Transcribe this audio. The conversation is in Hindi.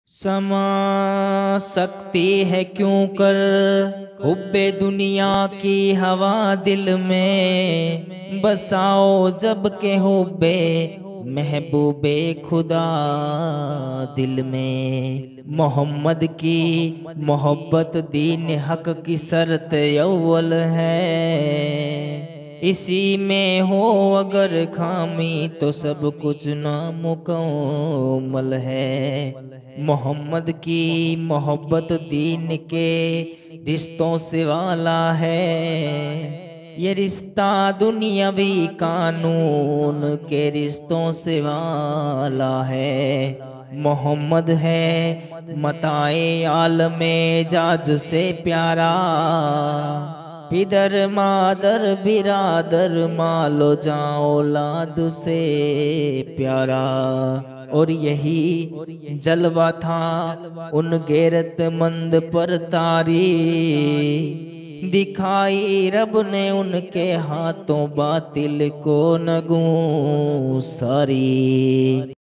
समा सकती है क्यों कर हुब्बे दुनिया की हवा दिल में, बसाओ जब के हुब्बे महबूबे खुदा दिल में। मोहम्मद की मोहब्बत दीन हक की शर्त अव्वल है, इसी में हो अगर खामी तो सब कुछ नामुकम्मल है। मोहम्मद की मोहब्बत दीन के रिश्तों से वाला है, ये रिश्ता दुनियावी कानून के रिश्तों से वाला है। मोहम्मद है मताए आलमे जाज से प्यारा, पिदर मादर बिरादर मालो जाओ औलाद से प्यारा। और यही जलवा था उन गैरतमंद पर तारी, दिखाई रब ने उनके हाथों बातिल को नगू सारी।